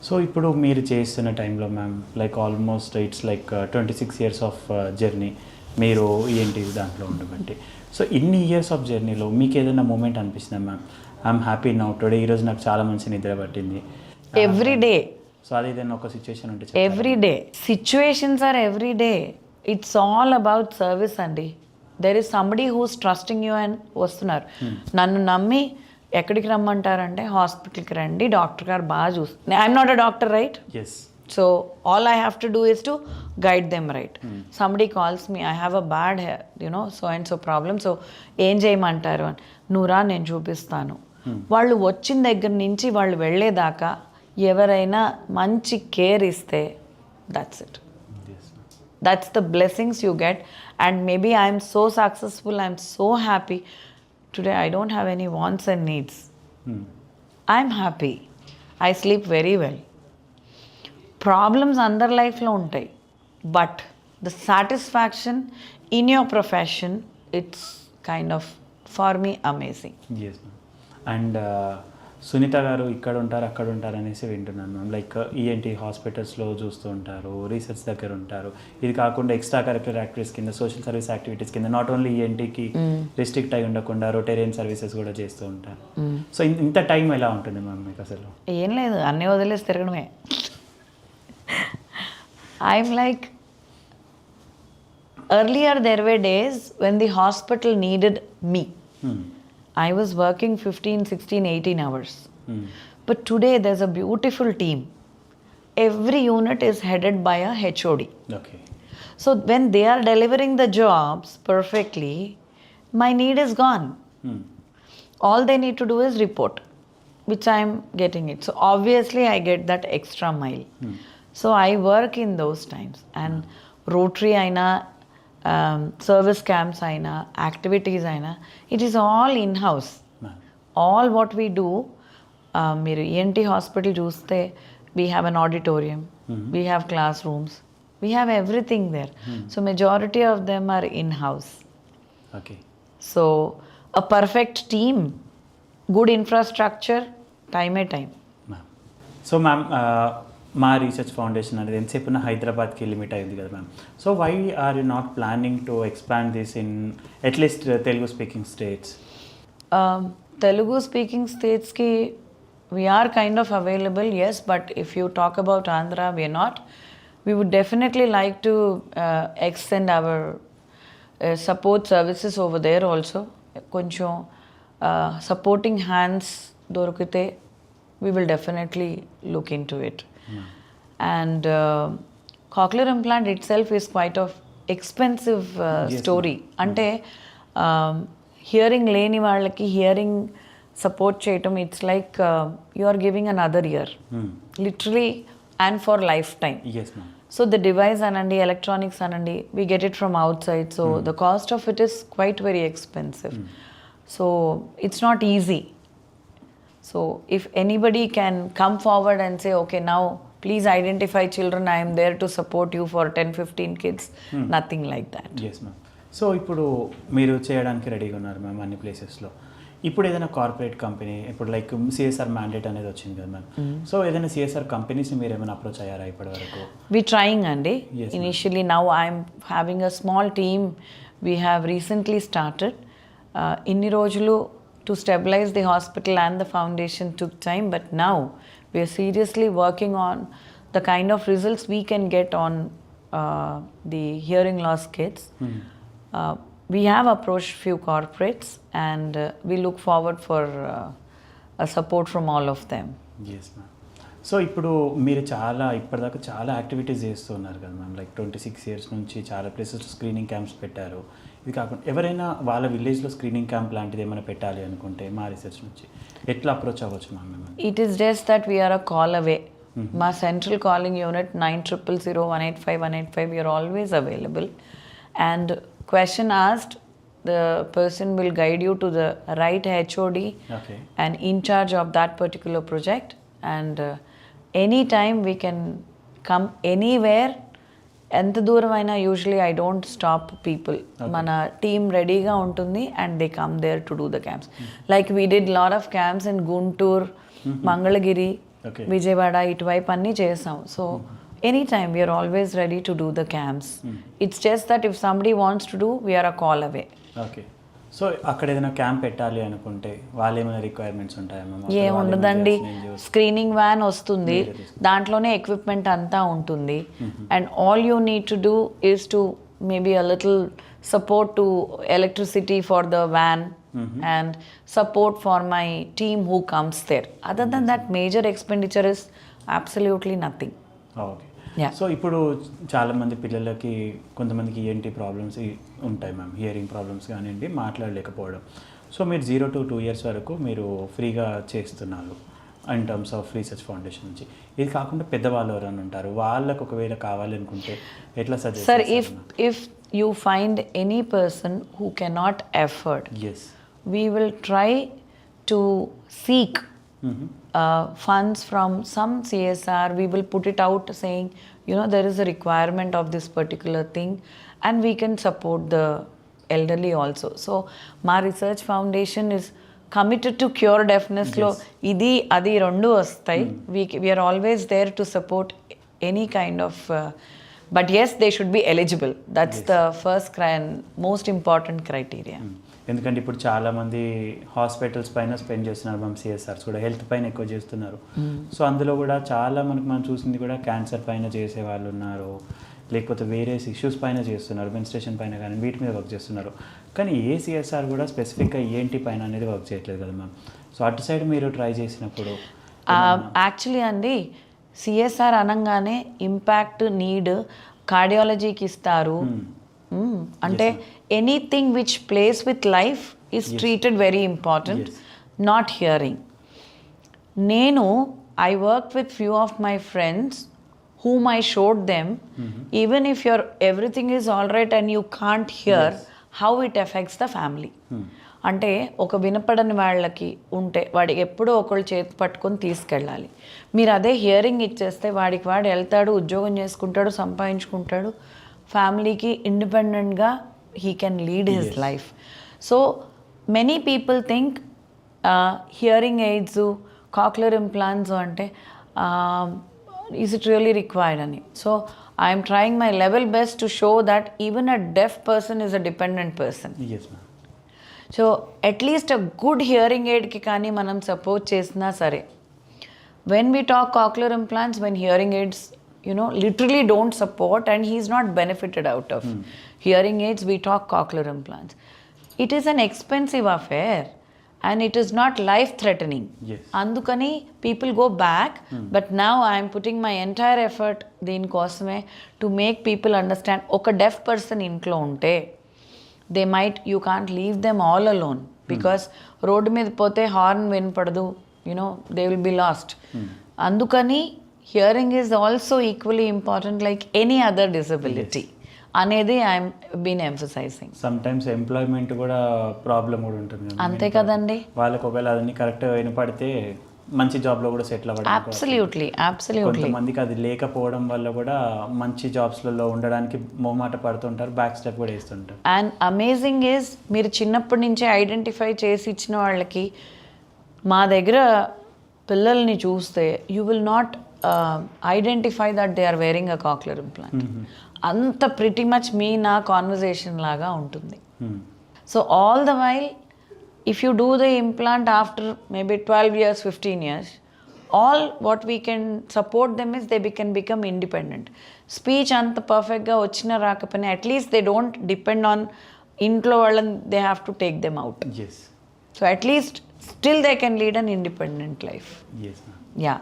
So ఇప్పుడు మీరు చేస్తున్న టైంలో ma'am like almost it's like 26 years of journey మీరు ఏంటి దాంట్లో ఉండబట్టి. సో ఇన్ని ఇయర్స్ ఆఫ్ జర్నీలో మీకు ఏదైనా మూమెంట్ అనిపిస్తుందా ma'am, I'm happy now today, ఈరోజు నాకు చాలా మంచి నిద్ర పట్టింది? Every day. సో అది ఏదైనా ఒక సిచ్యువేషన్ ఉంటే every day situations are every day. It's all about service అండి. There is somebody who's trusting you and వస్తున్నారు. నన్ను నమ్మి ఎక్కడికి రమ్మంటారంటే హాస్పిటల్కి రండి, డాక్టర్ గారు బాగా చూస్తారు. I'm not a doctor, right? Yes. So all I have to do is to guide them, right? Somebody calls me, I have a bad hair, you know so and so problem, so ఏం చేయమంటారు అని. నువ్వురా నేను చూపిస్తాను. వాళ్ళు వచ్చిన దగ్గర నుంచి వాళ్ళు వెళ్ళేదాకా ఎవరైనా మంచి కేర్ ఇస్తే that's it. That's the blessings you get. And maybe I'm so successful, I'm so happy. Today I don't have any wants and needs. I'm happy. I sleep very well. Problems under life lo untai. But the satisfaction in your profession, it's kind of, for me, amazing. Yes ma'am. And Sunitha గారు ఇక్కడ ఉంటారు అక్కడ ఉంటారు అనేసి వింటున్నాను ma'am. Like ENT హాస్పిటల్స్లో చూస్తూ ఉంటారు, రీసెర్చ్ దగ్గర ఉంటారు. ఇది కాకుండా ఎక్స్ట్రా కరిక్యులర్ యాక్టివిటీస్ కింద, సోషల్ సర్వీస్ యాక్టివిటీస్ కింద నాట్ ఓన్లీ ఈఎన్టీకి రిస్ట్రిక్ట్ అయి ఉండకుండా రొటేరియన్ సర్వీసెస్ కూడా చేస్తూ ఉంటారు. సో ఇంత టైం ఎలా ఉంటుంది మ్యామ్ మీకు అసలు? ఏం లేదు, అన్నీ వదిలేసి తిరగడమే. I'm like, earlier there were days when the hospital needed me. I was working 15, 16, 18 hours. But today there's a beautiful team. Every unit is headed by a HOD. Okay. So when they are delivering the jobs perfectly, my need is gone. All they need to do is report, which I am getting it. So obviously I get that extra mile. So I work in those times. And Rotary aina, service camps aina, activities aina, it is all in-house. All what we do, మీరు ENT hospital చూస్తే we have an auditorium, we have classrooms, we have everything there. So majority of them are in-house. Okay. So a perfect team, good infrastructure, time. Ma'am, so ma'am మా research foundation అనేది ఎంతసేపు హైదరాబాద్కి limit అయింది కదా ma'am. So why are you not planning to expand this in at least Telugu speaking states? Telugu speaking states ki we are kind of available, yes, but if you talk about Andhra, we are not. We would definitely like to extend our support services over there also. Koncham supporting hands dorukite, we will definitely look into it. And cochlear implant itself is quite of expensive story. Ante hearing లేని వాళ్ళకి hearing support చేయటం, it's like you are giving another year literally and for lifetime. So the device అనండి, electronics అనండి, we get it from outside. So the cost of it is quite very expensive. So it's not easy. So if anybody can come forward and say okay now please identify children, I am there to support you for 10-15 kids, nothing like that. Yes ma'am. So ఇప్పుడు మీరు చేయడానికి రెడీగా ఉన్నారు ma'am అన్ని ప్లేసెస్లో. ఇప్పుడు ఏదైనా corporate company, ఇప్పుడు లైక్ సిఎస్ఆర్ మ్యాండేట్ అనేది వచ్చింది కదా మ్యామ్. సో ఏదైనా సిఎస్ఆర్ కంపెనీస్ మీరు ఏమైనా అప్రోచ్ అయ్యారా ఇప్పటి వరకు? వి ట్రయింగ్ అండి. Initially now I'm having a small team. We have recently started. ఇన్ని రోజులు to stabilize the hospital and the foundation took time, but now we are seriously working on the kind of results we can get on the hearing loss kids. We have approached few corporates and we look forward for a support from all of them. Yes ma'am. So ఇప్పుడు మీరు ఇప్పటిదాకా చాలా activities చేస్తున్నారు కదా ma'am. Like 26 years నుంచి చాలా ప్లేసెస్లో screening camps పెట్టారు. ఇది కాకుండా ఎవరైనా వాళ్ళ విలేజ్లో స్క్రీనింగ్ క్యాంప్ లాంటిది ఏమైనా పెట్టాలి అనుకుంటే మా రీసెర్చ్ నుంచి ఎట్లా అప్రోచ్ అవ్వచ్చు ma'am? It is just that we are a call away. మా central calling unit 9000-185-185, we are always available. And question asked, the person will guide you to the right HOD and in charge of that particular project. And anytime we can come anywhere. ఎంత దూరమైనా usually I don't stop people. మన team రెడీగా ఉంటుంది and they come there to do the camps. Like we did lot of camps in Guntur, Mangalagiri, okay. Vijayawada ఇటువైపు అన్నీ చేసాం. So any time we are always ready to do the camps. It's just that if somebody wants to do we are a call away. Okay. So అక్కడ ఏదైనా camp పెట్టాలి అనుకుంటే వాళ్ళు ఏమైనా requirements ఉంటాయా మ్యామ్? ఏముండదండి, స్క్రీనింగ్ వ్యాన్ వస్తుంది, దాంట్లోనే ఎక్విప్మెంట్ అంతా ఉంటుంది. And all you need to do is to maybe a little support to electricity for the van and support for my team who comes there. Other than that, major expenditure is absolutely nothing. Okay. Yeah. So ఇప్పుడు చాలామంది పిల్లలకి కొంతమందికి ఏంటి problems ఉంటాయి ma'am, hearing problems కానివ్వండి, మాట్లాడలేకపోవడం. So మీరు 0 to 2 years వరకు మీరు ఫ్రీగా చేస్తున్నారు in terms of research foundation నుంచి. ఇది కాకుండా పెద్దవాళ్ళు ఎవరైనా ఉంటారు, వాళ్ళకు ఒకవేళ కావాలనుకుంటే ఎట్లా suggest? Sir, if you find any person who cannot afford, yes, we will try to seek funds from some CSR. We will put it out saying, you know, there is a requirement of this particular thing and we can support the elderly also. So my research foundation is committed to cure deafness lo idi adi rendu vastai. We are always there to support any kind of but yes, they should be eligible. That's the first and most important criteria. ఎందుకంటే ఇప్పుడు చాలామంది hospitals పైన spend చేస్తున్నారు ma'am, సిఎస్ఆర్స్ కూడా health పైన ఎక్కువ చేస్తున్నారు. So అందులో కూడా చాలా మనం చూసింది కూడా క్యాన్సర్ పైన చేసే వాళ్ళు ఉన్నారు, లేకపోతే వేరే ఇష్యూస్ పైన చేస్తున్నారు, మెన్స్ట్రేషన్ పైన కానీ వీటి మీద వర్క్ చేస్తున్నారు. కానీ ఏ సిఎస్ఆర్ కూడా స్పెసిఫిక్గా ఏంటి పైన అనేది వర్క్ చేయట్లేదు కదా మ్యామ్. సో అటు సైడ్ మీరు ట్రై చేసినప్పుడు యాక్చువల్లీ అండి, సిఎస్ఆర్ అనగానే ఇంపాక్ట్ నీడ్ కార్డియాలజీకి ఇస్తారు. అంటే anything which plays with life is treated very important, not hearing. నేను I work with few of my friends whom I showed them, even if your everything is all right and you can't hear, how it affects the family. అంటే ఒక వినపడని వాళ్ళకి ఉంటే వాడికి ఎప్పుడో ఒకళ్ళు చేతి పట్టుకొని తీసుకెళ్ళాలి. మీరు అదే హియరింగ్ ఇచ్చేస్తే వాడికి వాడు వెళ్తాడు, ఉద్యోగం చేసుకుంటాడు, సంపాదించుకుంటాడు, ఫ్యామిలీకి ఇండిపెండెంట్గా he can lead his life. So many people think hearing AIDS, cochlear implants అంటే is it really required ani. So I am trying my level best to show that even a deaf person is a dependent person. yes ma'am. So at least a good hearing aid ki kani manam support chesna sare. When we talk cochlear implants, when hearing aids, you know, literally don't support and he is not benefited out of hearing aids, we talk cochlear implants. It is an expensive affair and it is not life threatening. Yes. Andukani people go back, but now I am putting my entire effort దీని కోసమే to make people understand ఒక deaf person ఇంట్లో ఉంటే they might, you can't leave them all alone because road మీద పోతే horn వినపడదు, you know, they will be lost. అందుకని hearing is also equally important like any other disability. అనేది I'm been emphasizing. Some times employment కూడా problem కూడా ఉంటుంది కదా. అంతే కదండి. వాళ్ళకి ఒకవేళ అదన్నీ కరెక్ట్గా వినపడితే మంచి జాబ్లో కూడా సెటిల్ అవ్వడం. అబ్సల్యూట్లీ. కొంతమందికి అది లేకపోవడం వల్ల కూడా మంచి జాబ్స్లలో ఉండడానికి మొహమాట పడుతుంటారు, బ్యాక్ స్టెప్ కూడా వేస్తుంటారు. అండ్ అమేజింగ్ ఈజ్ మీరు చిన్నప్పటి నుంచే ఐడెంటిఫై చేసి ఇచ్చిన వాళ్ళకి మా దగ్గర పిల్లల్ని చూస్తే you will not identify that they are wearing a cochlear implant. అంత ప్రిటీ మచ్ మీ నా కాన్వర్జేషన్ లాగా ఉంటుంది. So all the while if you do the implant after maybe 12 years 15 years, all what we can support them is they can become independent. Speech అంత పర్ఫెక్ట్గా వచ్చినా రాకపోయినా at least they don't depend on ఇంట్లో వాళ్ళని, they have to take them out. So at least still they can lead an independent life. Yeah.